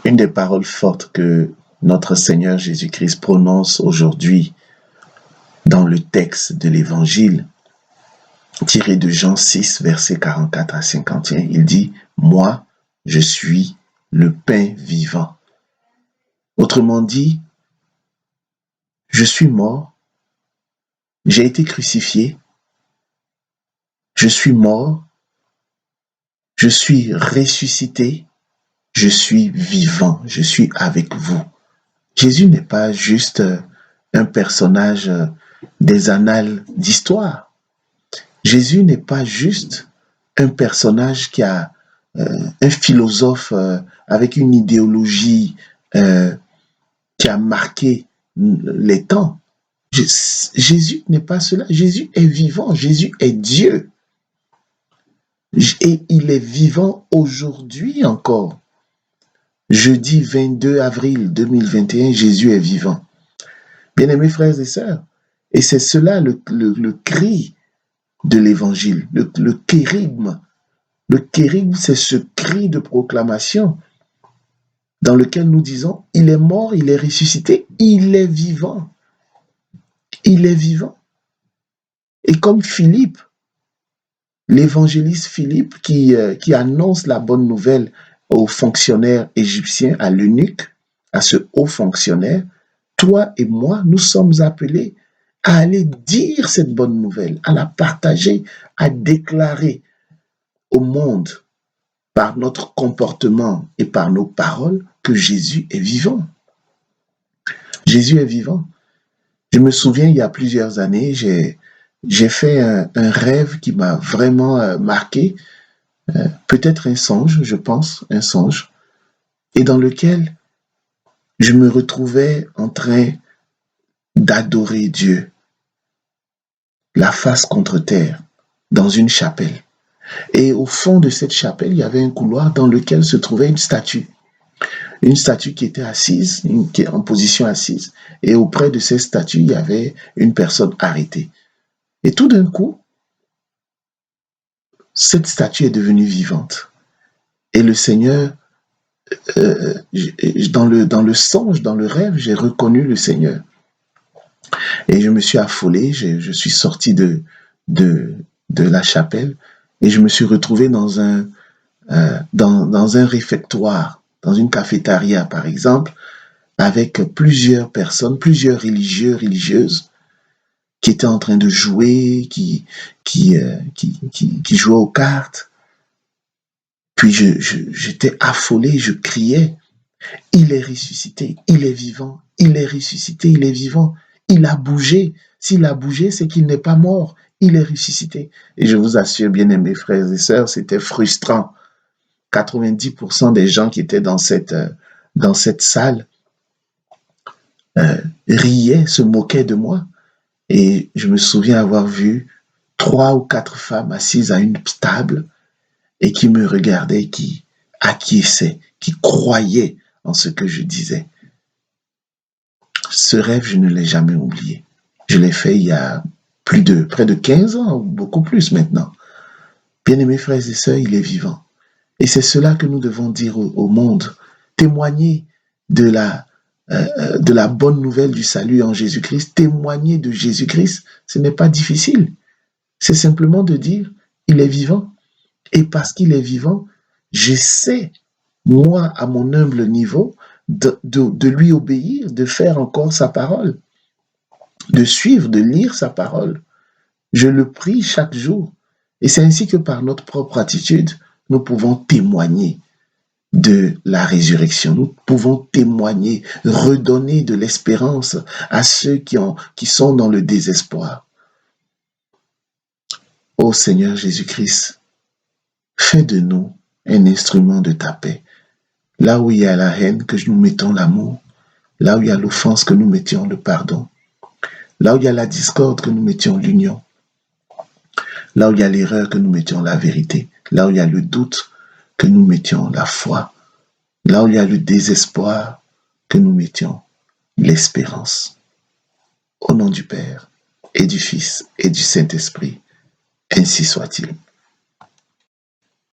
Une des paroles fortes que notre Seigneur Jésus-Christ prononce aujourd'hui dans le texte de l'Évangile, tiré de Jean 6, versets 44 à 51, il dit « Moi, je suis le pain vivant ». Autrement dit, je suis mort, j'ai été crucifié, je suis mort, je suis ressuscité, je suis vivant, je suis avec vous. Jésus n'est pas juste un personnage des annales d'histoire. Jésus n'est pas juste un personnage qui a un philosophe avec une idéologie qui a marqué les temps. Jésus n'est pas cela. Jésus est vivant. Jésus est Dieu. Et il est vivant aujourd'hui encore. Jeudi 22 avril 2021, Jésus est vivant. Bien-aimés frères et sœurs, et c'est cela le cri de l'évangile, le kérigme. Le kérigme, c'est ce cri de proclamation dans lequel nous disons, il est mort, il est ressuscité, il est vivant. Il est vivant. Et comme Philippe, l'évangéliste Philippe qui annonce la bonne nouvelle aux fonctionnaires égyptiens, à l'eunuque, à ce haut fonctionnaire, toi et moi, nous sommes appelés à aller dire cette bonne nouvelle, à la partager, à déclarer au monde par notre comportement et par nos paroles que Jésus est vivant. Jésus est vivant. Je me souviens, il y a plusieurs années, j'ai fait un rêve qui m'a vraiment marqué, peut-être un songe, je pense, un songe, et dans lequel je me retrouvais en train d'adorer Dieu, la face contre terre, dans une chapelle. Et au fond de cette chapelle, il y avait un couloir dans lequel se trouvait une statue. Une statue qui était assise, qui est en position assise, et auprès de cette statue, il y avait une personne arrêtée. Et tout d'un coup, cette statue est devenue vivante. Et le Seigneur, dans le songe, dans le rêve, j'ai reconnu le Seigneur. Et je me suis affolé, je suis sorti de la chapelle et je me suis retrouvé dans un réfectoire, dans une cafétéria par exemple, avec plusieurs personnes, plusieurs religieux, religieuses, qui étaient en train de jouer, qui jouaient aux cartes. Puis j'étais affolé, je criais, il est ressuscité, il est vivant, il est ressuscité, il est vivant, il a bougé. S'il a bougé, c'est qu'il n'est pas mort, il est ressuscité. Et je vous assure, bien-aimés frères et sœurs, c'était frustrant. 90% des gens qui étaient dans cette salle riaient, se moquaient de moi. Et je me souviens avoir vu 3 ou 4 femmes assises à une table et qui me regardaient, qui acquiesçaient, qui croyaient en ce que je disais. Ce rêve, je ne l'ai jamais oublié. Je l'ai fait il y a près de 15 ans, ou beaucoup plus maintenant. Bien-aimés frères et sœurs, il est vivant. Et c'est cela que nous devons dire au monde. Témoigner de la bonne nouvelle du salut en Jésus-Christ. Témoigner de Jésus-Christ, ce n'est pas difficile. C'est simplement de dire, il est vivant. Et parce qu'il est vivant, j'essaie, moi, à mon humble niveau, de lui obéir, de faire encore sa parole, de suivre, de lire sa parole. Je le prie chaque jour. Et c'est ainsi que par notre propre attitude, nous pouvons témoigner de la résurrection. Nous pouvons témoigner, redonner de l'espérance à ceux qui sont dans le désespoir. Ô Seigneur Jésus-Christ, fais de nous un instrument de ta paix. Là où il y a la haine, que nous mettons l'amour. Là où il y a l'offense, que nous mettions le pardon. Là où il y a la discorde, que nous mettions l'union. Là où il y a l'erreur, que nous mettions la vérité. Là où il y a le doute, que nous mettions la foi. Là où il y a le désespoir, que nous mettions l'espérance. Au nom du Père, et du Fils, et du Saint-Esprit, ainsi soit-il.